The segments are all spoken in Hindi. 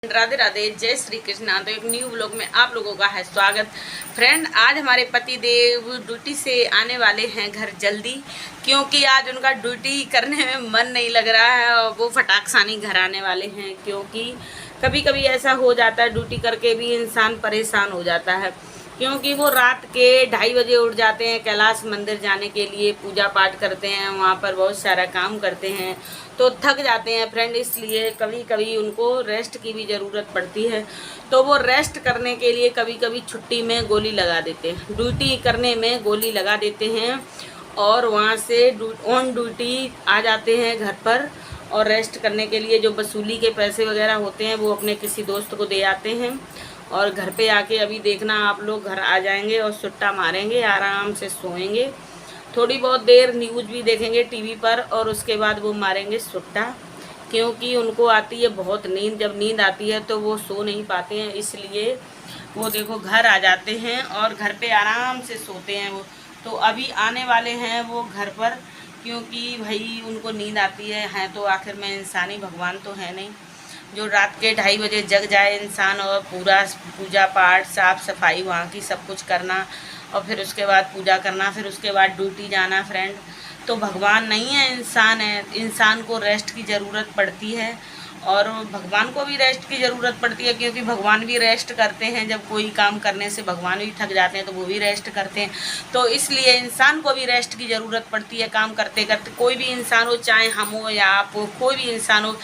राधे राधे, जय श्री कृष्णा। तो एक न्यू ब्लॉग में आप लोगों का है स्वागत। फ्रेंड, आज हमारे पति देव ड्यूटी से आने वाले हैं घर जल्दी, क्योंकि आज उनका ड्यूटी करने में मन नहीं लग रहा है और वो फटाक सानी घर आने वाले हैं। क्योंकि कभी कभी ऐसा हो जाता है, ड्यूटी करके भी इंसान परेशान हो जाता है, क्योंकि वो रात के 2:30 बजे उठ जाते हैं कैलाश मंदिर जाने के लिए, पूजा पाठ करते हैं, वहाँ पर बहुत सारा काम करते हैं तो थक जाते हैं फ्रेंड। इसलिए कभी कभी उनको रेस्ट की भी ज़रूरत पड़ती है, तो वो रेस्ट करने के लिए कभी कभी छुट्टी में गोली लगा देते हैं, ड्यूटी करने में गोली लगा देते हैं और वहाँ से ऑन ड्यूटी आ जाते हैं घर पर। और रेस्ट करने के लिए जो वसूली के पैसे वगैरह होते हैं वो अपने किसी दोस्त को दे आते हैं और घर पे आके अभी देखना आप लोग घर आ जाएंगे और सुट्टा मारेंगे, आराम से सोएंगे, थोड़ी बहुत देर न्यूज़ भी देखेंगे टीवी पर और उसके बाद वो मारेंगे सुट्टा। क्योंकि उनको आती है बहुत नींद, जब नींद आती है तो वो सो नहीं पाते हैं, इसलिए वो देखो घर आ जाते हैं और घर पे आराम से सोते हैं वो। तो अभी आने वाले हैं वो घर पर, क्योंकि भाई उनको नींद आती है तो आखिर में इंसानी भगवान तो है नहीं जो रात के 2:30 बजे जग जाए इंसान और पूरा पूजा पाठ साफ़ सफाई वहाँ की सब कुछ करना और फिर उसके बाद पूजा करना, फिर उसके बाद ड्यूटी जाना। फ्रेंड, तो भगवान नहीं है, इंसान है। इंसान को रेस्ट की ज़रूरत पड़ती है और भगवान को भी रेस्ट की ज़रूरत पड़ती है, क्योंकि भगवान भी रेस्ट करते हैं। जब कोई काम करने से भगवान भी थक जाते हैं तो वो भी रेस्ट करते हैं। तो इसलिए इंसान को भी रेस्ट की ज़रूरत पड़ती है काम करते करते। कोई भी इंसान हो, चाहे हम हो या आप हो, कोई भी इंसान हो,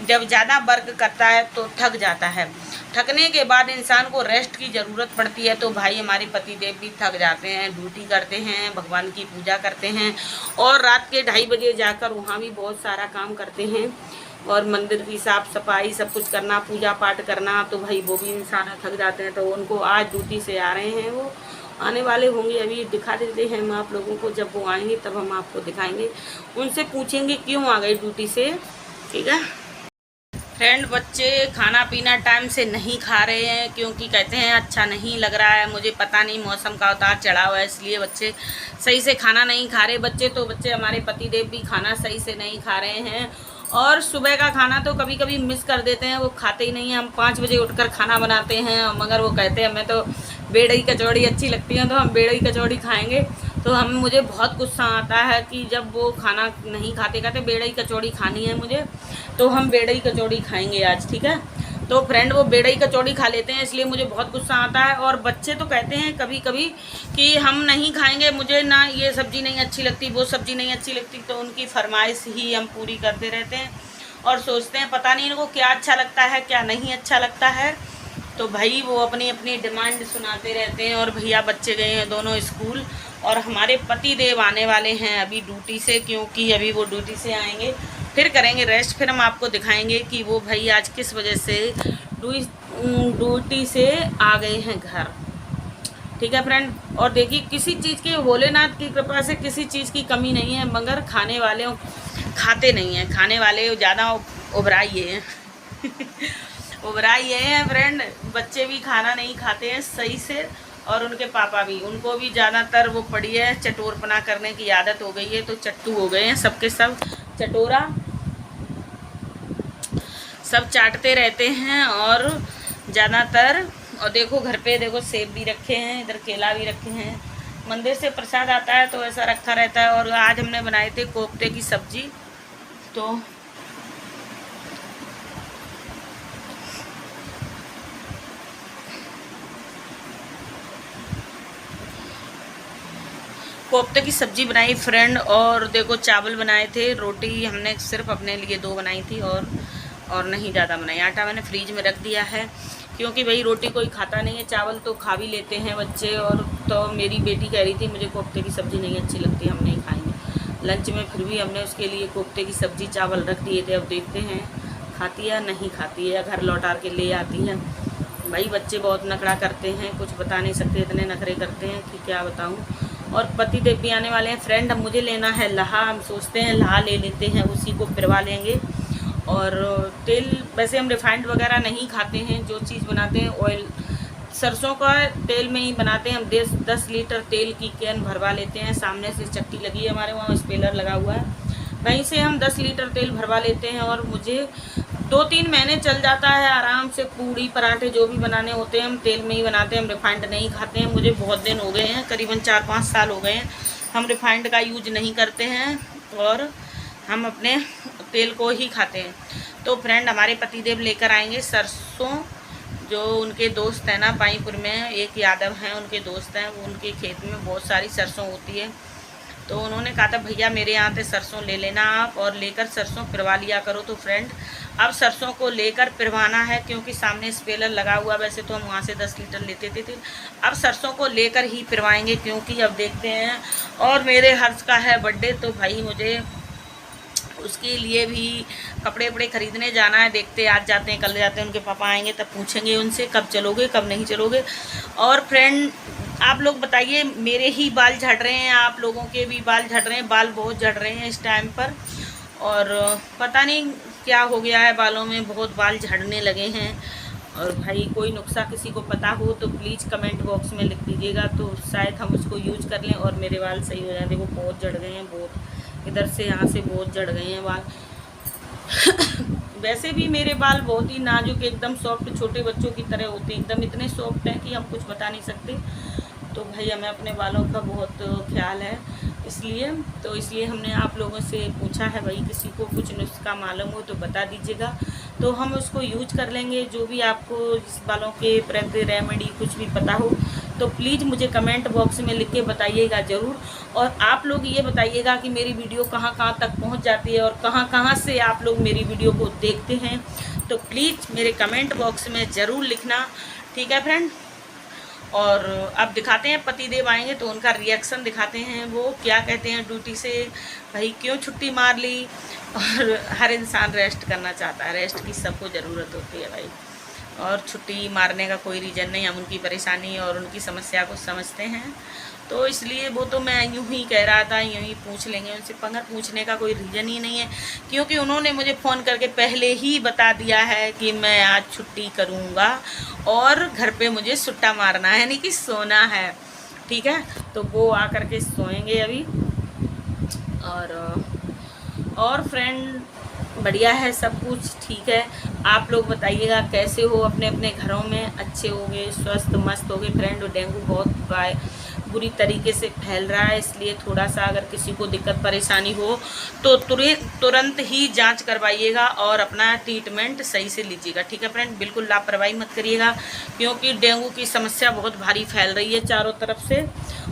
जब ज़्यादा वर्क करता है तो थक जाता है। थकने के बाद इंसान को रेस्ट की ज़रूरत पड़ती है। तो भाई हमारे पति देव भी थक जाते हैं, ड्यूटी करते हैं, भगवान की पूजा करते हैं और रात के 2:30 बजे जाकर वहाँ भी बहुत सारा काम करते हैं और मंदिर की साफ़ सफाई सब कुछ करना, पूजा पाठ करना। तो भाई वो भी इंसान थक जाते हैं। तो उनको आज ड्यूटी से आ रहे हैं, वो आने वाले होंगे, अभी दिखा देते हैं हम आप लोगों को। जब वो आएंगे तब हम आपको दिखाएंगे, उनसे पूछेंगे क्यों आ गए ड्यूटी से, ठीक है। फ्रेंड, बच्चे खाना पीना टाइम से नहीं खा रहे हैं, क्योंकि कहते हैं अच्छा नहीं लग रहा है, मुझे पता नहीं मौसम का उतार चढ़ाव है, इसलिए बच्चे सही से खाना नहीं खा रहे। बच्चे हमारे पति देव भी खाना सही से नहीं खा रहे हैं और सुबह का खाना तो कभी कभी मिस कर देते हैं, वो खाते ही नहीं हैं। हम 5 बजे उठकर खाना बनाते हैं, मगर वो कहते हैं हमें तो बेड़ई कचौड़ी अच्छी लगती है तो हम बेड़ई कचौड़ी खाएंगे। तो मुझे बहुत गुस्सा आता है कि जब वो खाना नहीं खाते, कहते बेड़ई कचौड़ी खानी है मुझे, तो हम बेड़ई कचौड़ी खाएंगे आज, ठीक है। तो फ्रेंड, वो बेड़ई कचौड़ी खा लेते हैं, इसलिए मुझे बहुत गुस्सा आता है। और बच्चे तो कहते हैं कभी कभी कि हम नहीं खाएंगे, मुझे ना ये सब्ज़ी नहीं अच्छी लगती, वो सब्ज़ी नहीं अच्छी लगती। तो उनकी फरमाइश ही हम पूरी करते रहते हैं और सोचते हैं पता नहीं इनको क्या अच्छा लगता है क्या नहीं अच्छा लगता है। तो भाई वो अपनी अपनी डिमांड सुनाते रहते हैं। और भैया बच्चे गए हैं दोनों स्कूल और हमारे पति देव आने वाले हैं अभी ड्यूटी से, क्योंकि अभी वो ड्यूटी से आएंगे, फिर करेंगे रेस्ट, फिर हम आपको दिखाएंगे कि वो भाई आज किस वजह से ड्यूटी से आ गए हैं घर, ठीक है फ्रेंड। और देखिए, किसी चीज़ की, भोलेनाथ की कृपा से किसी चीज़ की कमी नहीं है, मगर खाने वाले खाते नहीं हैं, खाने वाले ज़्यादा उभराइए हैं उभराइए हैं फ्रेंड। बच्चे भी खाना नहीं खाते हैं सही से और उनके पापा भी, उनको भी ज़्यादातर वो पड़ी है चटोरपना करने की आदत हो गई है, तो चट्टू हो गए हैं सबके सब, चटोरा सब चाटते रहते हैं और ज़्यादातर। और देखो घर पे देखो सेब भी रखे हैं, इधर केला भी रखे हैं, मंदिर से प्रसाद आता है तो ऐसा रखा रहता है। और आज हमने बनाए थे कोफ्ते की सब्जी, तो कोफ्ते की सब्जी बनाई फ्रेंड। और देखो चावल बनाए थे, रोटी हमने सिर्फ अपने लिए 2 बनाई थी और नहीं ज़्यादा बनाई। आटा मैंने फ्रीज में रख दिया है, क्योंकि भाई रोटी कोई खाता नहीं है, चावल तो खा भी लेते हैं बच्चे। और तो मेरी बेटी कह रही थी मुझे कोफ्ते की सब्ज़ी नहीं अच्छी लगती, हम नहीं खाएंगे लंच में, फिर भी हमने उसके लिए कोफ्ते की सब्ज़ी चावल रख दिए थे। अब देखते हैं खाती है नहीं खाती है, या घर लौटा के ले आती है। भाई बच्चे बहुत नखरा करते हैं, कुछ बता नहीं सकते, इतने नखरे करते हैं कि क्या बताऊँ। और पति देव भी आने वाले हैं फ्रेंड। अब मुझे लेना है लहा, हम सोचते हैं लहा ले लेते हैं, उसी को फिरवा लेंगे। और तेल वैसे हम रिफाइंड वगैरह नहीं खाते हैं, जो चीज़ बनाते हैं ऑयल सरसों का तेल में ही बनाते हैं। हम 10 लीटर तेल की कैन भरवा लेते हैं, सामने से चक्की लगी है हमारे वहाँ, स्पेलर लगा हुआ है, वहीं से हम 10 लीटर तेल भरवा लेते हैं और मुझे 2-3 महीने चल जाता है आराम से पूड़ी पराठे जो भी बनाने होते हैं हम तेल में ही बनाते हैं, हम रिफाइंड नहीं खाते हैं। मुझे बहुत दिन हो गए हैं, करीबन 4-5 साल हो गए हैं, हम रिफाइंड का यूज नहीं करते हैं और हम अपने तेल को ही खाते हैं। तो फ्रेंड, हमारे पतिदेव लेकर आएंगे सरसों, जो उनके दोस्त हैं ना पाईपुर में, एक यादव हैं, उनके दोस्त हैं, वो उनके खेत में बहुत सारी सरसों होती है। तो उन्होंने कहा था भैया मेरे यहाँ से सरसों ले लेना आप और लेकर सरसों पिरवा लिया करो। तो फ्रेंड, अब सरसों को लेकर पिरवाना है, क्योंकि सामने स्पेलर लगा हुआ, वैसे तो हम वहाँ से 10 लीटर लेते थे। अब सरसों को लेकर ही पिरवाएंगे, क्योंकि अब देखते हैं। और मेरे हर्ष का है बर्थडे, तो भाई मुझे उसके लिए भी कपड़े वपड़े खरीदने जाना है। देखते आज जाते हैं कल जाते हैं, उनके पापा आएंगे तब पूछेंगे उनसे कब चलोगे कब नहीं चलोगे। और फ्रेंड, आप लोग बताइए, मेरे ही बाल झड़ रहे हैं, आप लोगों के भी बाल झड़ रहे हैं? बाल बहुत झड़ रहे हैं इस टाइम पर, और पता नहीं क्या हो गया है, बालों में बहुत बाल झड़ने लगे हैं। और भाई कोई नुस्खा किसी को पता हो तो प्लीज़ कमेंट बॉक्स में लिख दीजिएगा, तो शायद हम उसको यूज कर लें और मेरे बाल सही हो जाए। देखो बहुत झड़ गए हैं, बहुत इधर से यहाँ से बहुत झड़ गए हैं बाल। वैसे भी मेरे बाल बहुत ही नाजुक, एकदम सॉफ्ट, छोटे बच्चों की तरह होते हैं, एकदम इतने सॉफ्ट हैं कि हम कुछ बता नहीं सकते। तो भाई हमें अपने बालों का बहुत ख्याल है, इसलिए हमने आप लोगों से पूछा है, भाई किसी को कुछ नुस्खा मालूम हो तो बता दीजिएगा, तो हम उसको यूज कर लेंगे। जो भी आपको इस बालों के प्रति रेमेडी कुछ भी पता हो तो प्लीज़ मुझे कमेंट बॉक्स में लिख के बताइएगा ज़रूर। और आप लोग ये बताइएगा कि मेरी वीडियो कहाँ कहाँ तक पहुँच जाती है और कहाँ कहाँ से आप लोग मेरी वीडियो को देखते हैं, तो प्लीज़ मेरे कमेंट बॉक्स में ज़रूर लिखना, ठीक है फ्रेंड। और अब दिखाते हैं, पतिदेव आएंगे तो उनका रिएक्शन दिखाते हैं, वो क्या कहते हैं ड्यूटी से, भाई क्यों छुट्टी मार ली। और हर इंसान रेस्ट करना चाहता है, रेस्ट की सबको ज़रूरत होती है भाई, और छुट्टी मारने का कोई रीज़न नहीं। हम उनकी परेशानी और उनकी समस्या को समझते हैं, तो इसलिए वो तो मैं यूं ही कह रहा था, यूं ही पूछ लेंगे उनसे, मगर पूछने का कोई रीज़न ही नहीं है, क्योंकि उन्होंने मुझे फ़ोन करके पहले ही बता दिया है कि मैं आज छुट्टी करूँगा और घर पे मुझे सुट्टा मारना है, यानी कि सोना है, ठीक है। तो वो आकर के सोएंगे अभी। और फ्रेंड, बढ़िया है, सब कुछ ठीक है। आप लोग बताइएगा कैसे हो, अपने अपने घरों में अच्छे होंगे, स्वस्थ मस्त होंगे। फ्रेंड, डेंगू बहुत बुरी तरीके से फैल रहा है, इसलिए थोड़ा सा अगर किसी को दिक्कत परेशानी हो तो तुरंत ही जांच करवाइएगा और अपना ट्रीटमेंट सही से लीजिएगा, ठीक है फ्रेंड। बिल्कुल लापरवाही मत करिएगा, क्योंकि डेंगू की समस्या बहुत भारी फैल रही है चारों तरफ से,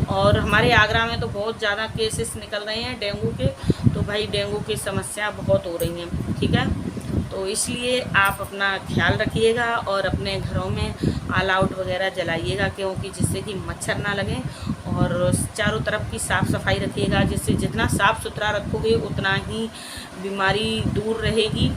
और हमारे आगरा में तो बहुत ज़्यादा केसेस निकल रहे हैं डेंगू के। तो भाई डेंगू की समस्या बहुत हो रही है, ठीक है। तो इसलिए आप अपना ख्याल रखिएगा और अपने घरों में ऑल आउट वगैरह जलाइएगा, क्योंकि जिससे कि मच्छर ना लगे, और चारों तरफ की साफ़ सफाई रखिएगा, जिससे जितना साफ़ सुथरा रखोगे उतना ही बीमारी दूर रहेगी।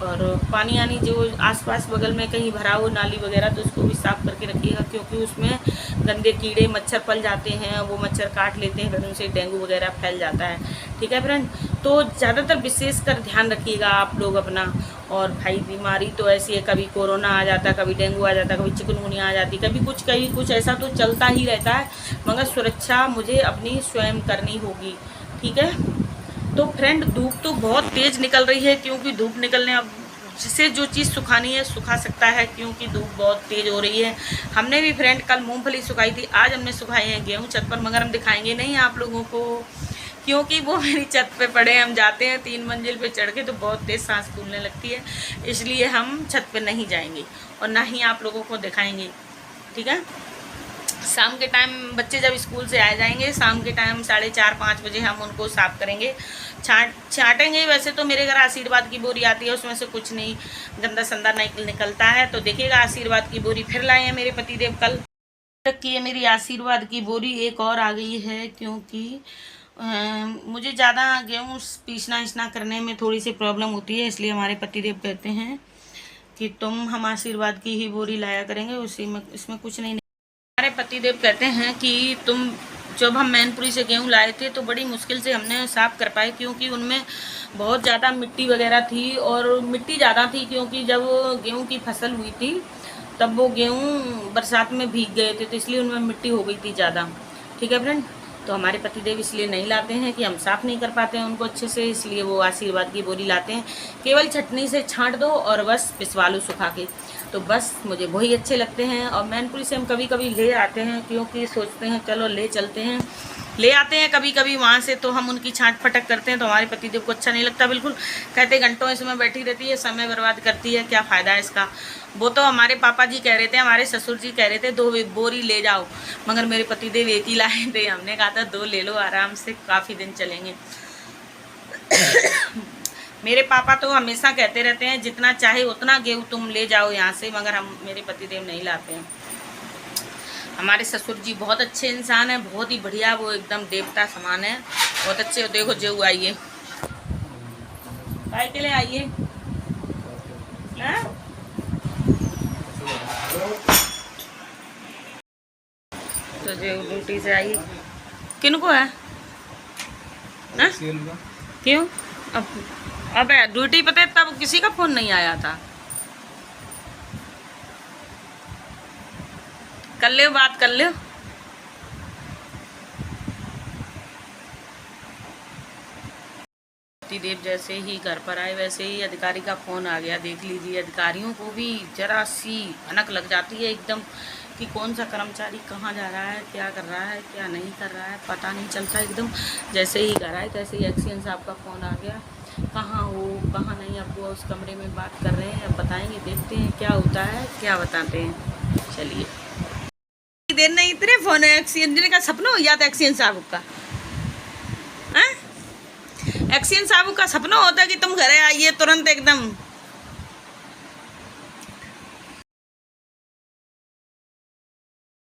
और पानी यानी जो आसपास बगल में कहीं भरा हो नाली वगैरह, तो उसको भी साफ़ करके रखिएगा, क्योंकि उसमें गंदे कीड़े मच्छर पल जाते हैं, वो मच्छर काट लेते हैं, फिर उनसे डेंगू वगैरह फैल जाता है, ठीक है फ्रेंड। तो ज़्यादातर विशेषकर ध्यान रखिएगा आप लोग अपना। और भाई बीमारी तो ऐसी है, कभी कोरोना आ जाता है, कभी डेंगू आ जाता है, कभी चिकनगुनिया आ जाती है, कभी कुछ ऐसा तो चलता ही रहता है, मगर सुरक्षा मुझे अपनी स्वयं करनी होगी, ठीक है। तो फ्रेंड, धूप तो बहुत तेज़ निकल रही है, क्योंकि धूप निकलने, अब जिसे जो चीज़ सुखानी है सुखा सकता है, क्योंकि धूप बहुत तेज़ हो रही है। हमने भी फ्रेंड कल मूंगफली सुखाई थी, आज हमने सुखाए हैं गेहूँ छत पर, मगर हम दिखाएंगे नहीं आप लोगों को, क्योंकि वो मेरी छत पे पड़े हैं। हम जाते हैं 3 मंजिल पे चढ़ के तो बहुत तेज़ सांस फूलने लगती है, इसलिए हम छत पे नहीं जाएंगे और ना ही आप लोगों को दिखाएंगे, ठीक है। शाम के टाइम बच्चे जब स्कूल से आ जाएंगे, शाम के टाइम 4:30-5 बजे हम उनको साफ़ करेंगे, छाटेंगे। वैसे तो मेरे घर आशीर्वाद की बोरी आती है, उसमें से कुछ नहीं गंदा संदा नहीं निकलता है, तो देखिएगा आशीर्वाद की बोरी फिर लाए हैं मेरे पतिदेव कल। रखी है मेरी आशीर्वाद की बोरी, एक और आ गई है, क्योंकि मुझे ज़्यादा गेहूँ पीसना करने में थोड़ी सी प्रॉब्लम होती है, इसलिए हमारे पतिदेव कहते हैं कि तुम हम आशीर्वाद की ही बोरी लाया करेंगे, उसी में इसमें कुछ नहीं। हमारे पतिदेव कहते हैं कि तुम, जब हम मैनपुरी से गेहूँ लाए थे तो बड़ी मुश्किल से हमने साफ़ कर पाए, क्योंकि उनमें बहुत ज़्यादा मिट्टी वगैरह थी, और मिट्टी ज़्यादा थी, क्योंकि जब गेहूँ की फसल हुई थी तब वो गेहूँ बरसात में भीग गए थे, तो इसलिए उनमें मिट्टी हो गई थी ज़्यादा, ठीक है फ्रेंड। तो हमारे पतिदेव इसलिए नहीं लाते हैं कि हम साफ़ नहीं कर पाते हैं उनको अच्छे से, इसलिए वो आशीर्वाद की बोरी लाते हैं। केवल छटनी से छांट दो और बस पिसवा लो सुखा के, तो बस मुझे वही अच्छे लगते हैं। और मैनपुरी से हम कभी कभी ले आते हैं, क्योंकि सोचते हैं चलो ले चलते हैं, ले आते हैं कभी कभी वहाँ से, तो हम उनकी छांट फटक करते हैं, तो हमारे पतिदेव को अच्छा नहीं लगता बिल्कुल। कहते घंटों इसमें बैठी रहती है, समय बर्बाद करती है, क्या फ़ायदा है इसका। वो तो हमारे पापा जी कह रहे थे, हमारे ससुर जी कह रहे थे 2 बोरी ले जाओ, मगर मेरे पतिदेव 1 ही लाए थे। हमने कहा था 2 ले लो, आराम से काफ़ी दिन चलेंगे। मेरे पापा तो हमेशा कहते रहते हैं जितना चाहे उतना गेहूँ तुम ले जाओ यहाँ से, मगर मेरे पतिदेव नहीं लाते हैं। हमारे ससुर जी बहुत अच्छे इंसान हैं, बहुत ही बढ़िया, वो एकदम देवता समान है, बहुत अच्छे। देखो जो आइए, काय के लिए आइए, तो जो ड्यूटी से आई, किनको है ना? क्यों? अब ड्यूटी पता तब किसी का फोन नहीं आया था। कर ले बात, कर ले। पतिदेव जैसे ही घर पर आए वैसे ही अधिकारी का फ़ोन आ गया। देख लीजिए, अधिकारियों को भी जरा सी भनक लग जाती है एकदम कि कौन सा कर्मचारी कहाँ जा रहा है, क्या कर रहा है, क्या नहीं कर रहा है, पता नहीं चलता एकदम। जैसे ही घर आए तैसे ही एक्सीएन साहब का फ़ोन आ गया, कहाँ हो कहाँ नहीं। अब वो उस कमरे में बात कर रहे हैं, अब बताएंगे, देखते हैं क्या होता है, क्या बताते हैं। चलिए, देर नहीं, इतने फ़ोन है एक्सीएन का सपना हो गया था। एक्सीएन साहब का एक्सीएन साहब का सपना होता है कि तुम घरे आइए तुरंत एकदम